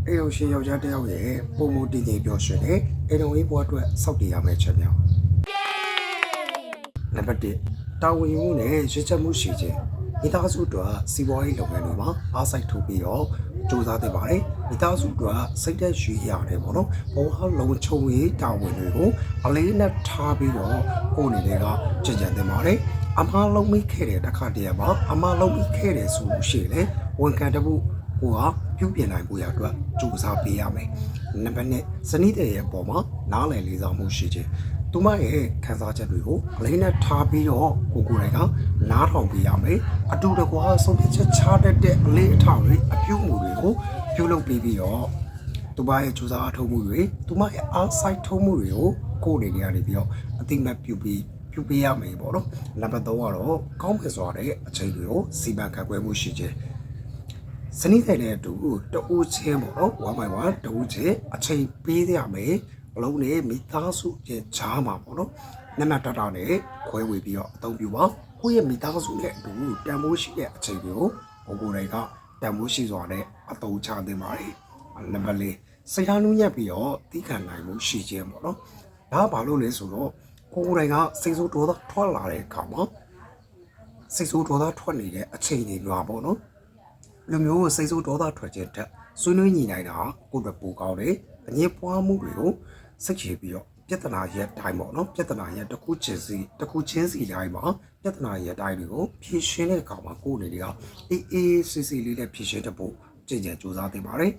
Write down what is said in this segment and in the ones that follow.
အိမ်တော်ရှင်ယောက်ျားတစ်ယောက်ရဲ့ပုံမူတည်တည်ပြောရှင်တဲ့အိမ်တော်ရေးဘဝအတွက်စောင့်တည်ရမယ့်ချက်များနံပါတ်1တာဝန်ယူမှုနဲ့ရည်ချက်မှုရှိခြင်းမိသားစုအတွက်စီးပွားရေးလုပ်ငန်းတွေမှာအားစိုက်ထုတ်ပြီးတော့စူးစမ်းသင့်ပါတယ်မိသားစုအတွက်စိတ်သက်ရွှေရတယ်ပေါ့နော်ဘဝလုံးချုံရေးတာဝန်တွေကိုအလေးနဲ့ထားပြီးတော့ကိုယ်အနေနဲ့ကကြင်ကြံသင့်ပါတယ်အမားလုံးမိခဲ့တဲ့တစ်ခါတည်းမှာအမားလုံးမိခဲ့တယ်ဆိုလို့ရှိရင်လေဝန်ခံတဖို့ကိုကပြုပြင်နိုင်ဖို့ရအတွက်ကြိုးစားပေးရမယ်နံပါတ်2ဇနီးတဲ့ရဲ့အပေါ်မှာနားလည်လေးစားမှုရှိခြင်းသူမရဲ့ခံစားချက်တွေကိုအလေးနဲ့ထားပြီးတော့ကိုယ်တိုင်ကနားထောင်ပေးရမယ်အတူတကွာဆုံးဖြတ်ချက်ချတတ်တဲ့အလေးအထားတွေအပြုအမူတွေကိုပြုလုပ်ပေးပြီးတော့သူမရဲ့ကြိုးစားအထောက်အမှုတွေသူမရဲ့အားစိုက်ထုံးမှုတွေကိုကိုယ်အနေနဲ့ကနေပြီးတော့အတိမတ်ပြုပေးရမယ်ပေါ့နော်နံပါတ်3ကတော့ကောင်းကင်စွာတဲ့အချိန်တွေကိုစီမံခန့်ခွဲမှုရှိခြင်းစနစ်တဲ့အတူတူချင်းပေါ့နော်1 by 1တူချင်းအချိန်ပေးရမယ်အလုံးနဲ့မိသားစုရဲ့ဂျားမှာပေါ့နော်နံပါတ်တနဲ့ခွဲဝေပြီးတော့အသုံးပြုပါကိုယ့်ရဲ့မိသားစုနဲ့အတူတန်ဖိုးရှိတဲ့အချိန်တွေကိုကိုယ်တိုင်ကတန်ဖိုးရှိစွာနဲ့အသုံးချသင့်ပါတယ်နံပါတ်4စိတ်ထားနှူးညံ့ပြီးတော့သိခံနိုင်မှုရှိခြင်းပေါ့နော်ဒါကဘာလို့လဲဆိုတော့ကိုယ်တိုင်ကစိတ်ဆိုးဒေါသထွက်လာတဲ့အခါမှာစိတ်ဆိုးဒေါသထွက်နေတဲ့အချိန်တွေမှာပေါ့နော်လူမျိုးကိုစိတ်ဆိုးဒေါသထွက်ခြင်းတက်ဆွေးနွေးညီနိုင်တာကိုယ့်အတွက်ပိုကောင်းတယ်အငြင်းပွားမှုတွေကိုစိတ်ချပြီးတော့ပြဿနာရဲ့တိုင်းပေါ့နော်ပြဿနာရဲ့တစ်ခုချင်းစီတိုင်းမှာပြဿနာရဲ့တိုင်းတွေကိုဖြေရှင်းတဲ့အခါမှာကိုယ်အနေနဲ့ကအေးစစ်လေးနဲ့ဖြေရှင်းတဖို့ကြင်ကြံစူးစမ်းသင့်ပါတယ်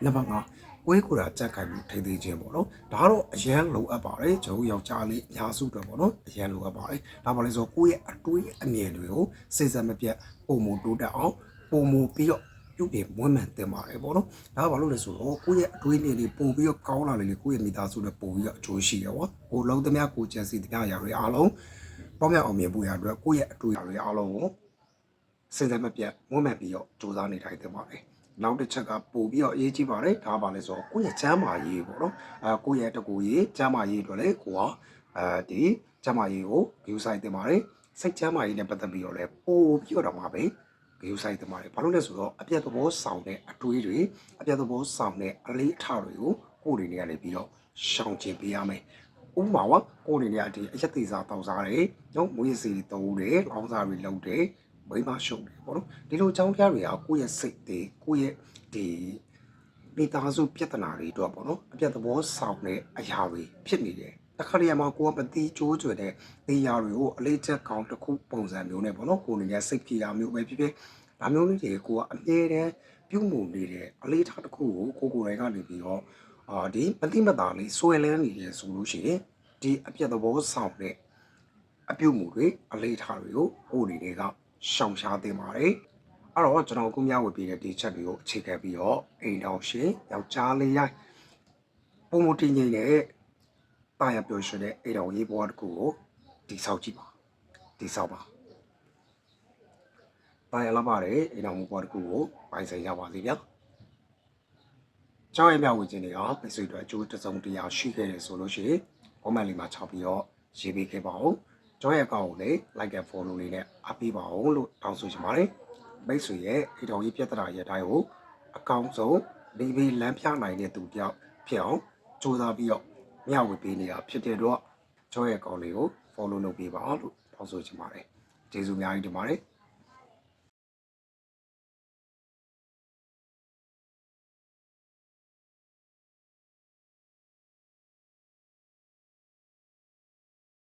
နံပါတ်5ကိုယ်ကိုယ်တာကြက်ခိုင်မှုထိသိခြင်းပေါ့နော်ဒါတော့အရန်လိုအပ်ပါတယ်ကျွန်တော်ယောက်ျားလေးအများစုတော့ပေါ့နော်အရန်လိုအပ်ပါတယ်ဒါပါလဲဆိုကိုယ့်ရဲ့အတွေးအမြင်တွေကိုစိတ်ဆက်မပြတ်ပုံမတိုးတက်အောင်ပုံမပြီးတော့ပြုပြင်မွမ်းမံတင်ပါတယ်ပေါ့နော်ဒါကဘာလို့လဲဆိုတော့ကိုယ့်ရဲ့အတွေးမြင်တွေပုံပြီးတော့ကောင်းလာလေကိုယ့်ရဲ့မိသားစုနဲ့ပုံပြီးတော့အကျိုးရှိရောကိုလုံးသမျှကိုကျန်စီသမျှရာတွေအားလုံးပေါင်းမြောက်အောင်မြင်ဖို့ရအတွက်ကိုယ့်ရဲ့အတွေးတွေအားလုံးကိုစိတ်ဆက်မပြတ်မွမ်းမံပြီးတော့စူးစမ်းနေထိုင်တင်ပါတယ်နောက်တစ်ချက်ကပို့ပြီးတော့အရေးကြီးပါတယ်ဒါပါလဲဆိုတော့ကိုယ့်ရဲ့ကျမ်းမာရေးပေါ့နော်ကိုယ့်ရဲ့တကူရေးကျမ်းမာရေးအတွက်လည်းကိုကဒီကျမ်းမာရေးကို view site တင်ပါတယ်စိတ်ကျမ်းမာရေးနဲ့ပတ်သက်ပြီးတော့လည်းပို့ပြီးတော့မှာပဲ view site တင်ပါတယ်ဘာလို့လဲဆိုတော့အပြတ်သဘောဆောင်တဲ့အတွေးတွေအပြတ်သဘောဆောင်တဲ့အလေးအထားတွေကိုကိုယ်တွေနေရာနေပြီးတော့ရှောင်ကျဉ်ပေးရမယ်ဥပမာကကိုယ်တွေနေရာဒီအရက်သေးစားတောက်စားတယ်နော်မွေးစီတုံးတယ်လောင်းစားတွေလုပ်တယ်မိမရှုံတယ်ပေါ့နော်ဒီလိုအကြောင်းပြတွေကကိုယ့်ရဲ့စိတ်တွေကိုယ့်ရဲ့ဒီမိသားစုပြဿနာတွေတော့ပေါ့နော်အပြတ်သဘောဆောင်တဲ့အရာတွေဖြစ်နေတယ်တခါတည်းမှာကိုယ်ကမတိကျိုးကျွတဲ့နေရာတွေကိုအလေးချက်ကောင်းတစ်ခုပုံစံမျိုးနဲ့ပေါ့နော်ကိုယ်အနေနဲ့စိတ်ဖြေတာမျိုးပဲဖြစ်ဖြစ်ဒါမျိုးလေးတွေကိုကအမြဲတမ်းပြုမှုနေတယ်အလေးထားတစ်ခုကိုကိုယ်တိုင်ကနေပြီးတော့ဒီမတိမတာလေးဆွဲလန်းနေတယ်ဆိုလို့ရှိရင်ဒီအပြတ်သဘောဆောင်တဲ့အပြုမှုတွေအလေးထားတွေကိုကိုယ်အနေနဲ့ကရှောင်ရှားသင့်ပါတယ်အဲ့တော့ကျွန်တော်အခုမျှဝေပေးတဲ့ဒီချက်တွေကိုအခြေခံပြီးတော့အိမ်တော်ရှင်ယောက်ျားလေးရိုက်ပုံမတင်ငိမ့်တဲ့တာယာပျော်ရွှင်တဲ့အိမ်တော်ရေးဘဝတစ်ခုကိုတိဆောက်ကြည့်ပါတိဆောက်ပါတာယာလာပါတယ်အိမ်တော်ဘဝတစ်ခုကိုပိုင်ဆိုင်ရပါစေဗျာကျောင်းရဲ့မျှဝေခြင်းတွေကမိတ်ဆွေတို့အကျိုးတစုံတရာရှိခဲ့တယ်ဆိုလို့ရှိရင် comment လေးမှာချပြီးတော့ရေးပေးခဲ့ပါဦးကျောင်းရဲ့အကောင့်ကိုလည်း like and follow လေးနဲ့အားပေးပါဦးလို့တောင်းဆိုချင်ပါတယ်မိတ်ဆွေရဲ့အိမ်တော်ရေးပြဿနာရဲ့အတိုင်းကိုအကောင့်ဆုံးဒီဘေးလမ်းပြနိုင်တဲ့သူတယောက်ဖြစ်အောင်စူးစမ်းပြီးတော့မျှဝေပေးနေတာဖြစ်တဲ့တော့ကျောင်းရဲ့အကောင့်လေးကို follow လုပ်ပေးပါလို့တောင်းဆိုချင်ပါတယ်ကျေးဇူးအများကြီးတင်ပါတယ်